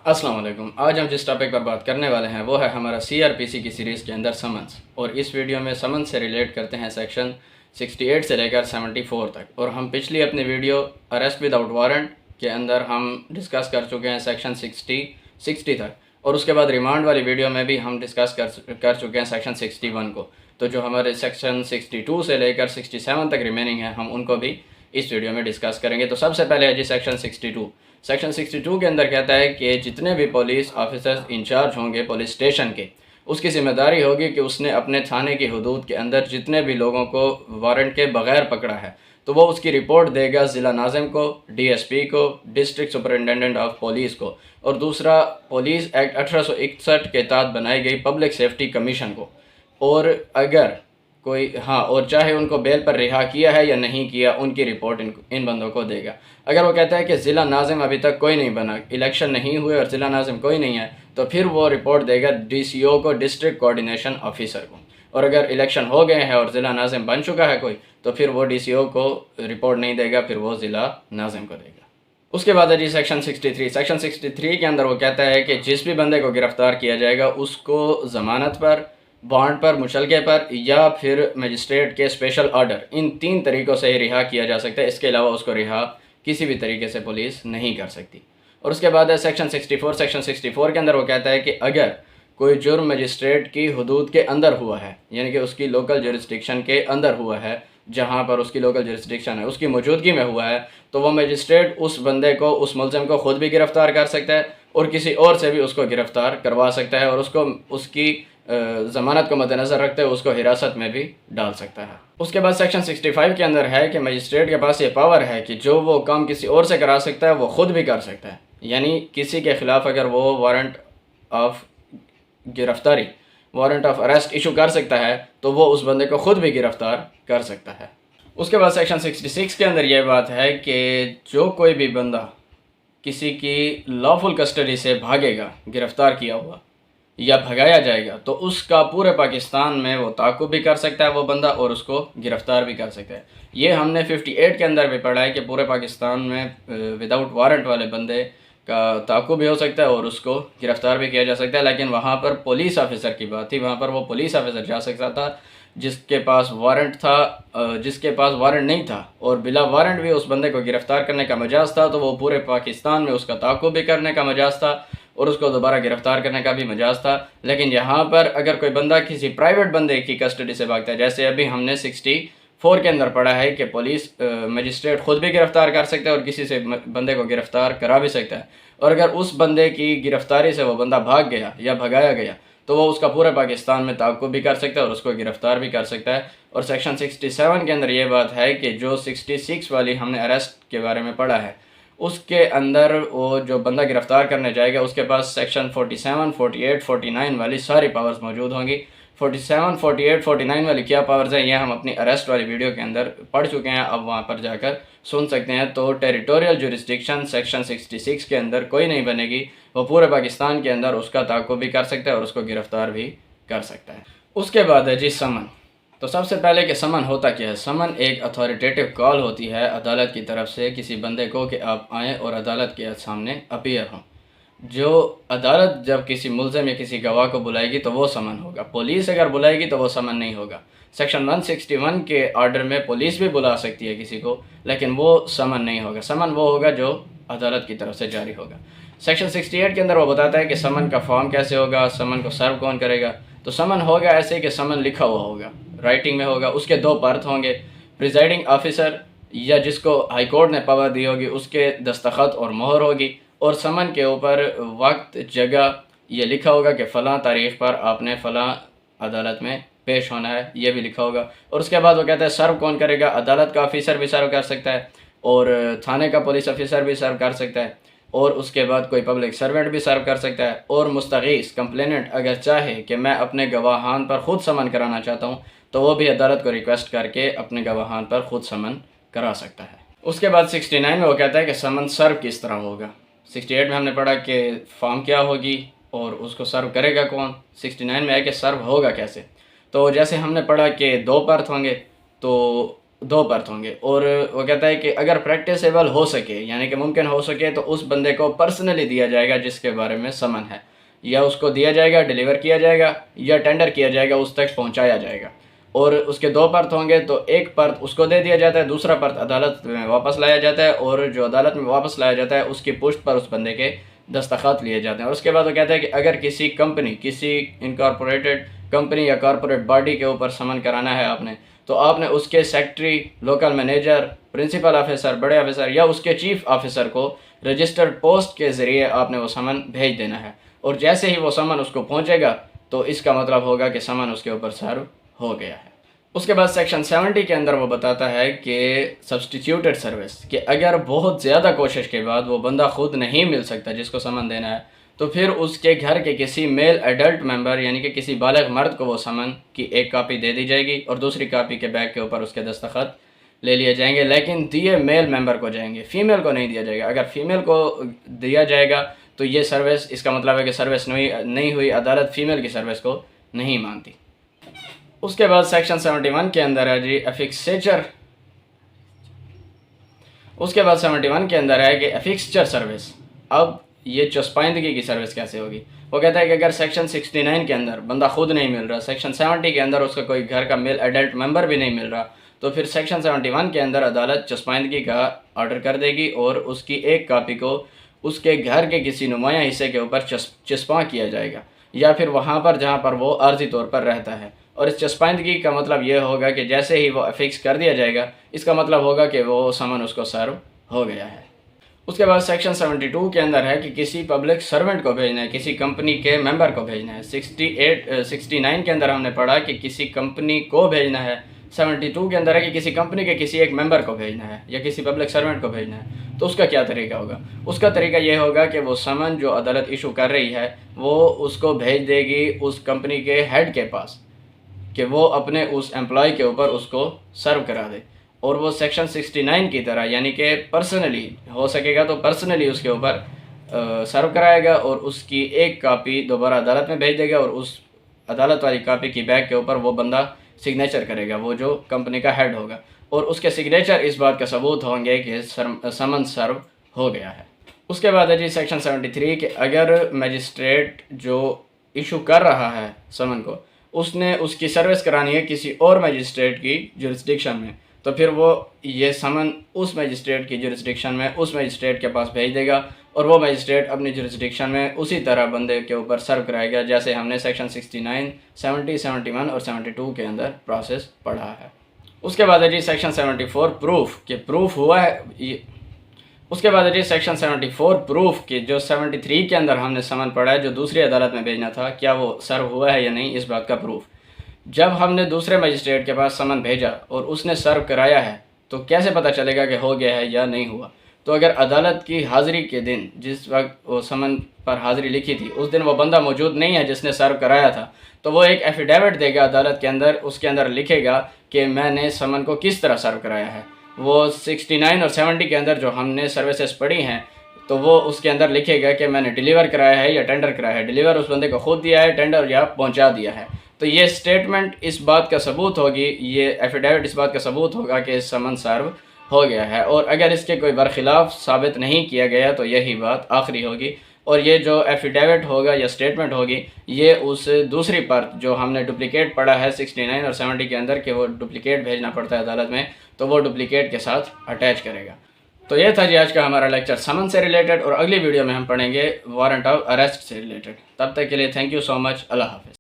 السلام علیکم۔ آج ہم جس ٹاپک پر بات کرنے والے ہیں وہ ہے ہمارا CRPC کی سیریز کے اندر سمنس، اور اس ویڈیو میں سمنس سے ریلیٹ کرتے ہیں سیکشن 68 سے لے کر 74 تک، اور ہم پچھلی اپنی ویڈیو اریسٹ وداؤٹ وارنٹ کے اندر ہم ڈسکس کر چکے ہیں سیکشن 60 تک، اور اس کے بعد ریمانڈ والی ویڈیو میں بھی ہم ڈسکس کر چکے ہیں سیکشن 61 کو۔ تو جو ہمارے سیکشن 62 سے لے کر 67 تک ریمیننگ ہیں ہم ان کو بھی اس ویڈیو میں ڈسکس کریں گے۔ تو سب سے پہلے ہے جی سیکشن 62۔ سیکشن 62 کے اندر کہتا ہے کہ جتنے بھی پولیس آفیسرز انچارج ہوں گے پولیس اسٹیشن کے، اس کی ذمہ داری ہوگی کہ اس نے اپنے تھانے کی حدود کے اندر جتنے بھی لوگوں کو وارنٹ کے بغیر پکڑا ہے تو وہ اس کی رپورٹ دے گا ضلع ناظم کو، DSP کو، ڈسٹرکٹ سپرنٹینڈنٹ آف پولیس کو، اور دوسرا پولیس ایکٹ 1861 کے تحت بنائی گئی پبلک سیفٹی کمیشن کو۔ اور اگر کوئی اور چاہے ان کو بیل پر رہا کیا ہے یا نہیں کیا، ان کی رپورٹ ان بندوں کو دے گا۔ اگر وہ کہتا ہے کہ ضلع ناظم ابھی تک کوئی نہیں بنا، الیکشن نہیں ہوئے اور ضلع ناظم کوئی نہیں ہے، تو پھر وہ رپورٹ دے گا DCO کو، ڈسٹرکٹ کوآرڈینیشن آفیسر کو۔ اور اگر الیکشن ہو گئے ہیں اور ضلع ناظم بن چکا ہے کوئی، تو پھر وہ DCO کو رپورٹ نہیں دے گا، پھر وہ ضلع ناظم کو دے گا۔ اس کے بعد ہے جی سیکشن 63۔ سیکشن 63 کے اندر وہ کہتا ہے کہ جس بھی بندے کو گرفتار کیا جائے گا اس کو ضمانت پر، بانڈ پر، مچلکے پر، یا پھر مجسٹریٹ کے اسپیشل آرڈر، ان 3 طریقوں سے ہی رہا کیا جا سکتا ہے۔ اس کے علاوہ اس کو رہا کسی بھی طریقے سے پولیس نہیں کر سکتی۔ اور اس کے بعد ہے سیکشن 64۔ سیکشن 64 کے اندر وہ کہتا ہے کہ اگر کوئی جرم مجسٹریٹ کی حدود کے اندر ہوا ہے، یعنی کہ اس کی لوکل جورسڈکشن کے اندر ہوا ہے، جہاں پر اس کی لوکل جورسڈکشن ہے اس کی موجودگی میں ہوا ہے، تو وہ مجسٹریٹ اس بندے کو، اس ملزم کو خود بھی گرفتار کر سکتا ہے اور کسی اور سے بھی اس کو گرفتار کروا سکتا ہے، اور اس کی ضمانت کو مد نظر رکھتے ہوئے اس کو حراست میں بھی ڈال سکتا ہے۔ اس کے بعد سیکشن 65 کے اندر ہے کہ مجسٹریٹ کے پاس یہ پاور ہے کہ جو وہ کام کسی اور سے کرا سکتا ہے وہ خود بھی کر سکتا ہے، یعنی کسی کے خلاف اگر وہ وارنٹ آف گرفتاری، وارنٹ آف اریسٹ ایشو کر سکتا ہے تو وہ اس بندے کو خود بھی گرفتار کر سکتا ہے۔ اس کے بعد سیکشن 66 کے اندر یہ بات ہے کہ جو کوئی بھی بندہ کسی کی لافل کسٹڈی سے بھاگے گا، گرفتار کیا ہوا یا بھگایا جائے گا، تو اس کا پورے پاکستان میں وہ تعاقب بھی کر سکتا ہے وہ بندہ، اور اس کو گرفتار بھی کر سکتا ہے۔ یہ ہم نے 58 کے اندر بھی پڑھا ہے کہ پورے پاکستان میں وداؤٹ وارنٹ والے بندے کا تعاقب بھی ہو سکتا ہے اور اس کو گرفتار بھی کیا جا سکتا ہے، لیکن وہاں پر پولیس آفیسر کی بات تھی، وہاں پر وہ پولیس آفیسر جا سکتا تھا جس کے پاس وارنٹ تھا، جس کے پاس وارنٹ نہیں تھا اور بلا وارنٹ بھی اس بندے کو گرفتار کرنے کا مجاز تھا، تو وہ پورے پاکستان میں اس کا تعاقب بھی کرنے کا مجاز تھا اور اس کو دوبارہ گرفتار کرنے کا بھی مجاز تھا۔ لیکن یہاں پر اگر کوئی بندہ کسی پرائیویٹ بندے کی کسٹڈی سے بھاگتا ہے، جیسے ابھی ہم نے 64 کے اندر پڑھا ہے کہ پولیس مجسٹریٹ خود بھی گرفتار کر سکتا ہے اور کسی سے بندے کو گرفتار کرا بھی سکتا ہے، اور اگر اس بندے کی گرفتاری سے وہ بندہ بھاگ گیا یا بھگایا گیا تو وہ اس کا پورے پاکستان میں تعاقب بھی کر سکتا ہے اور اس کو گرفتار بھی کر سکتا ہے۔ اور سیکشن 67 کے اندر یہ بات ہے کہ جو 66 والی ہم نے اریسٹ کے بارے میں پڑھا ہے، اس کے اندر وہ جو بندہ گرفتار کرنے جائے گا اس کے پاس سیکشن 47، 48، 49 والی ساری پاورز موجود ہوں گی۔ 47، 48، 49 والی کیا پاورز ہیں یہ ہم اپنی اریسٹ والی ویڈیو کے اندر پڑھ چکے ہیں، اب وہاں پر جا کر سن سکتے ہیں۔ تو ٹیریٹوریل جورسڈکشن سیکشن 66 کے اندر کوئی نہیں بنے گی، وہ پورے پاکستان کے اندر اس کا تعاقب بھی کر سکتا ہے اور اس کو گرفتار بھی کر سکتا ہے۔ اس کے بعد ہے جی سمن۔ تو سب سے پہلے کہ سمن ہوتا کیا ہے؟ سمن ایک اتھارٹیٹیو کال ہوتی ہے عدالت کی طرف سے کسی بندے کو کہ آپ آئیں اور عدالت کے سامنے اپیئر ہوں۔ جو عدالت جب کسی ملزم یا کسی گواہ کو بلائے گی تو وہ سمن ہوگا، پولیس اگر بلائے گی تو وہ سمن نہیں ہوگا۔ سیکشن 161 کے آرڈر میں پولیس بھی بلا سکتی ہے کسی کو، لیکن وہ سمن نہیں ہوگا۔ سمن وہ ہوگا جو عدالت کی طرف سے جاری ہوگا۔ سیکشن 68 کے اندر وہ بتاتا ہے کہ سمن کا فارم کیسے ہوگا، سمن کو سرو کون کرے گا۔ تو سمن ہوگا ایسے کہ سمن لکھا ہوا ہوگا، رائٹنگ میں ہوگا، اس کے 2 پرت ہوں گے، پریزائڈنگ آفیسر یا جس کو ہائی کورٹ نے پاور دی ہوگی اس کے دستخط اور مہر ہوگی، اور سمن کے اوپر وقت، جگہ یہ لکھا ہوگا کہ فلاں تاریخ پر آپ نے فلاں عدالت میں پیش ہونا ہے، یہ بھی لکھا ہوگا۔ اور اس کے بعد وہ کہتا ہے سرو کون کرے گا، عدالت کا آفیسر بھی سرو کر سکتا ہے اور تھانے کا پولیس آفیسر بھی سرو کر سکتا ہے، اور اس کے بعد کوئی پبلک سرونٹ بھی سرو کر سکتا ہے، اور مستغیث کمپلیننٹ اگر چاہے کہ میں اپنے گواہان پر خود سمن کرانا چاہتا ہوں تو وہ بھی عدالت کو ریکویسٹ کر کے اپنے گواہان پر خود سمن کرا سکتا ہے۔ اس کے بعد 69 میں وہ کہتا ہے کہ سمن سرو کس طرح ہوگا۔ 68 میں ہم نے پڑھا کہ فارم کیا ہوگی اور اس کو سرو کرے گا کون، 69 میں ہے کہ سرو ہوگا کیسے۔ تو جیسے ہم نے پڑھا کہ 2 پرت ہوں گے، تو دو پرت ہوں گے، اور وہ کہتا ہے کہ اگر پریکٹیسیبل ہو سکے یعنی کہ ممکن ہو سکے تو اس بندے کو پرسنلی دیا جائے گا جس کے بارے میں سمن ہے، یا اس کو دیا جائے گا، ڈیلیور کیا جائے گا، یا ٹینڈر کیا جائے گا، اس تک پہنچایا جائے گا۔ اور اس کے دو پرت ہوں گے تو ایک پرت اس کو دے دیا جاتا ہے، دوسرا پرت عدالت میں واپس لایا جاتا ہے، اور جو عدالت میں واپس لایا جاتا ہے اس کی پشت پر اس بندے کے دستخط لیے جاتے ہیں۔ اور اس کے بعد وہ کہتا ہے کہ اگر کسی کمپنی، کسی انکارپوریٹڈ کمپنی یا کارپوریٹ باڈی کے اوپر سمن کرانا ہے آپ نے، تو آپ نے اس کے secretary, local manager, principal officer, بڑے آفیسر یا اس کے چیف آفیسر کو رجسٹرڈ پوسٹ کے ذریعے آپ نے وہ سمن بھیج دینا ہے، اور جیسے ہی وہ سمن اس کو پہنچے گا تو اس کا مطلب ہوگا کہ سمن اس کے اوپر سرو ہو گیا ہے۔ اس کے بعد سیکشن 70 کے اندر وہ بتاتا ہے کہ سبسٹیٹیوٹڈ سروس، کہ اگر بہت زیادہ کوشش کے بعد وہ بندہ خود نہیں مل سکتا جس کو سمن دینا ہے، تو پھر اس کے گھر کے کسی میل ایڈلٹ ممبر یعنی کہ کسی بالغ مرد کو وہ سمن کی ایک کاپی دے دی جائے گی، اور دوسری کاپی کے بیک کے اوپر اس کے دستخط لے لیے جائیں گے، لیکن دیے میل ممبر کو جائیں گے، فیمیل کو نہیں دیا جائے گا۔ اگر فیمیل کو دیا جائے گا تو یہ سروس، اس کا مطلب ہے کہ سروس نہیں ہوئی، عدالت فیمیل کی سروس کو نہیں مانتی۔ اس کے بعد سیکشن 71 کے اندر ہے جی افکسچر۔ اس کے بعد 71 کے اندر ہے کہ افکسچر سروس، اب یہ چسپائندگی کی سروس کیسے ہوگی۔ وہ کہتا ہے کہ اگر سیکشن 69 کے اندر بندہ خود نہیں مل رہا، سیکشن 70 کے اندر اس کا کوئی گھر کا میل ایڈلٹ ممبر بھی نہیں مل رہا، تو پھر سیکشن 71 کے اندر عدالت چسپائندگی کا آرڈر کر دے گی، اور اس کی ایک کاپی کو اس کے گھر کے کسی نمایاں حصے کے اوپر چسپاں کیا جائے گا، یا پھر وہاں پر جہاں پر وہ عارضی طور پر رہتا ہے۔ اور اس چسپائندگی کا مطلب یہ ہوگا کہ جیسے ہی وہ افکس کر دیا جائے گا، اس کا مطلب ہوگا کہ وہ سمن اس کو سرو ہو گیا ہے۔ اس کے بعد سیکشن 72 کے اندر ہے کہ کسی پبلک سرونٹ کو بھیجنا ہے، کسی کمپنی کے ممبر کو بھیجنا ہے۔ 69 کے اندر ہم نے پڑھا کہ کسی کمپنی کو بھیجنا ہے، 72 کے اندر ہے کہ کسی کمپنی کے کسی ایک ممبر کو بھیجنا ہے یا کسی پبلک سرونٹ کو بھیجنا ہے۔ تو اس کا کیا طریقہ ہوگا؟ اس کا طریقہ یہ ہوگا کہ وہ سمن جو عدالت ایشو کر رہی ہے وہ اس کو بھیج دے گی اس کمپنی کے ہیڈ کے پاس، کہ وہ اپنے اس امپلائی کے اوپر اس کو سرو کرا دے، اور وہ سیکشن 69 کی طرح یعنی کہ پرسنلی ہو سکے گا تو پرسنلی اس کے اوپر سرو کرائے گا، اور اس کی ایک کاپی دوبارہ عدالت میں بھیج دے گا، اور اس عدالت والی کاپی کی بیک کے اوپر وہ بندہ سگنیچر کرے گا، وہ جو کمپنی کا ہیڈ ہوگا، اور اس کے سگنیچر اس بات کا ثبوت ہوں گے کہ سمن سرو ہو گیا ہے۔ اس کے بعد ہے جی سیکشن 73 کہ اگر میجسٹریٹ جو ایشو کر رہا ہے سمن کو، اس نے اس کی سروس کرانی ہے کسی اور میجسٹریٹ کی جورسڈکشن میں، تو پھر وہ یہ سمن اس میجسٹریٹ کی جورسڈکشن میں اس میجسٹریٹ کے پاس بھیج دے گا، اور وہ میجسٹریٹ اپنی جورسڈکشن میں اسی طرح بندے کے اوپر سرو کرائے گا جیسے ہم نے سیکشن 69، 70، 71 اور 72 کے اندر پروسیس پڑھا ہے۔ اس کے بعد ہے جی سیکشن 74 پروف، کہ پروف ہوا ہے۔ اس کے بعد ہے جی سیکشن 74 پروف، کہ جو 73 کے اندر ہم نے سمن پڑھا ہے جو دوسری عدالت میں بھیجنا تھا، کیا وہ سرو ہوا ہے یا نہیں، اس بات کا پروف۔ جب ہم نے دوسرے میجسٹریٹ کے پاس سمن بھیجا اور اس نے سرو کرایا ہے تو کیسے پتہ چلے گا کہ ہو گیا ہے یا نہیں ہوا؟ تو اگر عدالت کی حاضری کے دن جس وقت وہ سمن پر حاضری لکھی تھی اس دن وہ بندہ موجود نہیں ہے جس نے سرو کرایا تھا، تو وہ ایک ایفیڈیوٹ دے گا عدالت کے اندر، اس کے اندر لکھے گا کہ میں نے سمن کو کس طرح سرو کرایا ہے۔ وہ 69 اور 70 کے اندر جو ہم نے سروسز پڑھی ہیں تو وہ اس کے اندر لکھے گا کہ میں نے ڈیلیور کرایا ہے یا ٹینڈر کرایا ہے، ڈیلیور اس بندے کو خود دیا ہے، ٹینڈر یا پہنچا دیا ہے۔ تو یہ سٹیٹمنٹ اس بات کا ثبوت ہوگی، یہ ایفیڈیوٹ اس بات کا ثبوت ہوگا کہ سمن سرو ہو گیا ہے، اور اگر اس کے کوئی برخلاف ثابت نہیں کیا گیا تو یہی بات آخری ہوگی، اور یہ جو ایفیڈیوٹ ہوگا یا سٹیٹمنٹ ہوگی یہ اس دوسری پرت جو ہم نے ڈپلیکیٹ پڑھا ہے 69 اور 70 کے اندر کہ وہ ڈپلیکیٹ بھیجنا پڑتا ہے عدالت میں، تو وہ ڈپلیکیٹ کے ساتھ اٹیچ کرے گا۔ تو یہ تھا جی آج کا ہمارا لیکچر سمن سے ریلیٹڈ، اور اگلی ویڈیو میں ہم پڑھیں گے وارنٹ آف اریسٹ سے ریلیٹڈ۔ تب تک کے لیے تھینک یو سو مچ، اللہ حافظ۔